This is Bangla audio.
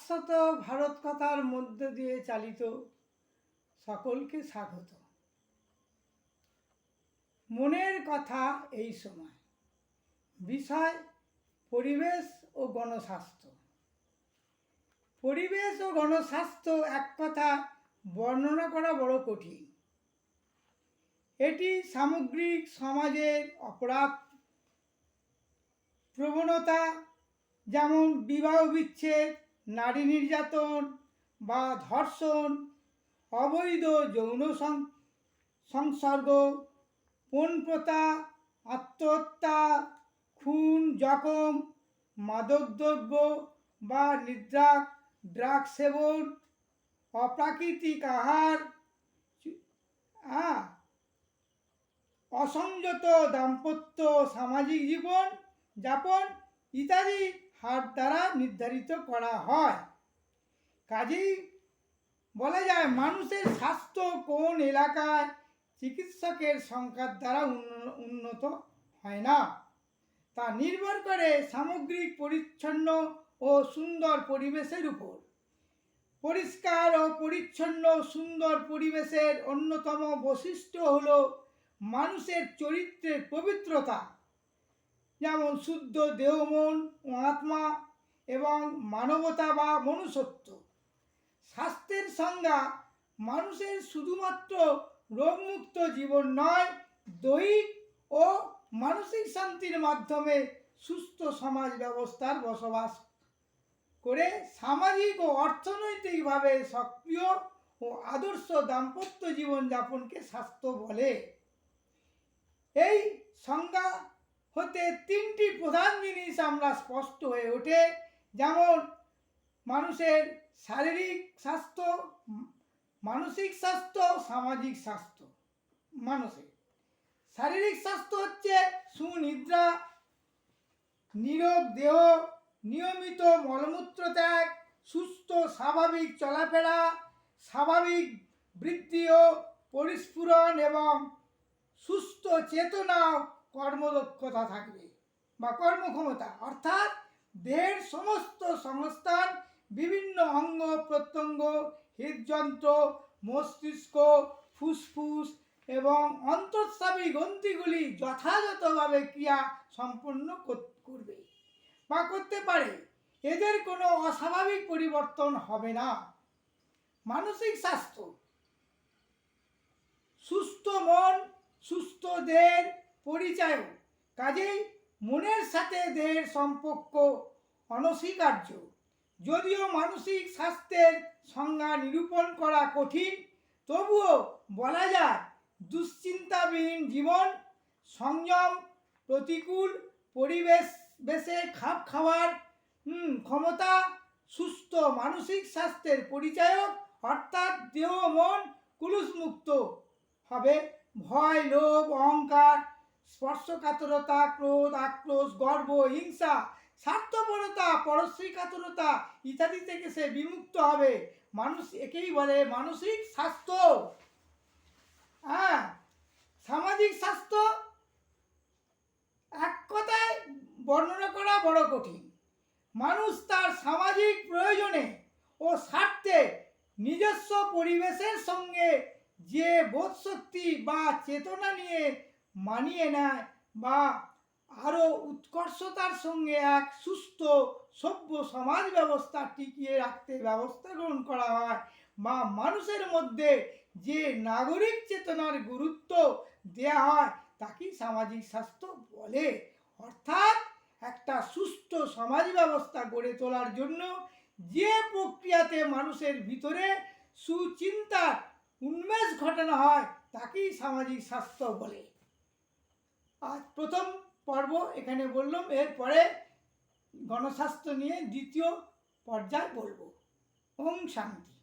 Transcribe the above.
শাশ্বত ভারত কথার মধ্য দিয়ে চালিত সকলকে স্বাগত। মনের কথা এই সময় বিষয় পরিবেশ ও গণস্বাস্থ্য। পরিবেশ ও গণস্বাস্থ্য এক কথা বর্ণনা করা বড় কঠিন। এটি সামগ্রিক সমাজের অপরাধ প্রবণতা, যেমন বিবাহ বিচ্ছেদ, নারী নির্যাতন বা ধর্ষণ, অবৈধ যৌন সংসর্গ, পণপ্রথা, আত্মহত্যা, খুন, জখম, মাদকদ্রব্য বা নিদ্রা, ড্রাগ সেবন, অপ্রাকৃতিক আহার, অসংযত দাম্পত্য, সামাজিক জীবন যাপন ইত্যাদি হার দ্বারা নির্ধারিত করা হয়। কাজেই বলা যায় মানুষের স্বাস্থ্য কোন এলাকায় চিকিৎসকের সংখ্যার দ্বারা উন্নত হয় না, তা নির্ভর করে সামগ্রিক পরিচ্ছন্ন ও সুন্দর পরিবেশের উপর। পরিষ্কার ও পরিচ্ছন্ন সুন্দর পরিবেশের অন্যতম বৈশিষ্ট্য হল মানুষের চরিত্রের পবিত্রতা, যেমন শুদ্ধ দেহ, মন ও আত্মা এবং মানবতা বা মনুষ্যত্ব। স্বাস্থ্যের সংজ্ঞা মানুষের শুধুমাত্র রোগমুক্ত জীবন নয়, দৈহিক ও মানসিক শান্তির মাধ্যমে সুস্থ সমাজ ব্যবস্থার বসবাস করে সামাজিক ও অর্থনৈতিকভাবে সক্রিয় ও আদর্শ দাম্পত্য জীবনযাপনকে স্বাস্থ্য বলে। এই সংজ্ঞা হতে তিনটি প্রধান জিনিস আমরা স্পষ্ট হয়ে ওঠে, যেমন মানুষের শারীরিক স্বাস্থ্য, মানসিক স্বাস্থ্য, সামাজিক স্বাস্থ্য। মানসিক শারীরিক স্বাস্থ্য হচ্ছে সুনিদ্রা, নীরোগ দেহ, নিয়মিত মলমূত্র ত্যাগ, সুস্থ স্বাভাবিক চলাফেরা, স্বাভাবিক বৃদ্ধি ও পরিস্ফুরণ এবং সুস্থ চেতনা, কর্মদক্ষতা থাকবে বা কর্মক্ষমতা, অর্থাৎ দেহের সমস্ত সংস্থান, বিভিন্ন অঙ্গ প্রত্যঙ্গ, হৃদযন্ত্র, মস্তিষ্ক, ফুসফুস এবং অন্তঃস্রাবী গ্রন্থিগুলি যথাযথভাবে ক্রিয়া সম্পন্ন করবে বা করতে পারে। এদের কোনো অস্বাভাবিক পরিবর্তন হবে না। মানসিক স্বাস্থ্য, সুস্থ মন সুস্থ দেহের পরিচয়, কাজেই মনের সাথে দেহের সম্পর্ক অনস্বীকার্য। যদিও মানসিক স্বাস্থ্যের সংজ্ঞা নিরূপণ করা কঠিন, তবুও বলা যায় দুশ্চিন্তাবিহীন জীবন, সংযম, প্রতিকূল পরিবেশে খাপ খাওয়ার ক্ষমতা সুস্থ মানসিক স্বাস্থ্যের পরিচায়ক, অর্থাৎ দেহ মন কুলুষমুক্ত হবে। ভয়, লোভ, অহংকার, স্পর্শকাতরতা, ক্রোধ, আক্রোশ, গর্ব, হিংসা, স্বার্থপরতা, পরশ্রীকাতরতা ইত্যাদি থেকে সে বিমুক্ত হবে। মানুষ একেই বলে মানসিক স্বাস্থ্য। সামাজিক স্বাস্থ্য এক কথায় বর্ণনা করা বড় কঠিন। মানুষ তার সামাজিক প্রয়োজনে ও স্বার্থে নিজস্ব পরিবেশের সঙ্গে যে বোধশক্তি বা চেতনা নিয়ে মানিয়ে নেয় বা আরও উৎকর্ষতার সঙ্গে এক সুস্থ সভ্য সমাজ ব্যবস্থা টিকিয়ে রাখতে ব্যবস্থা গ্রহণ করা হয়, বা মানুষের মধ্যে যে নাগরিক চেতনার গুরুত্ব দেওয়া হয় তাকেই সামাজিক স্বাস্থ্য বলে। অর্থাৎ একটা সুস্থ সমাজ ব্যবস্থা গড়ে তোলার জন্য যে প্রক্রিয়াতে মানুষের ভিতরে সুচিন্তার উন্মেষ ঘটানো হয় তাকেই সামাজিক স্বাস্থ্য বলে। আজ প্রথম পর্ব এখানে বললাম, এরপরে গণস্বাস্থ্য নিয়ে দ্বিতীয় পর্যায় বলবো। ওম শান্তি।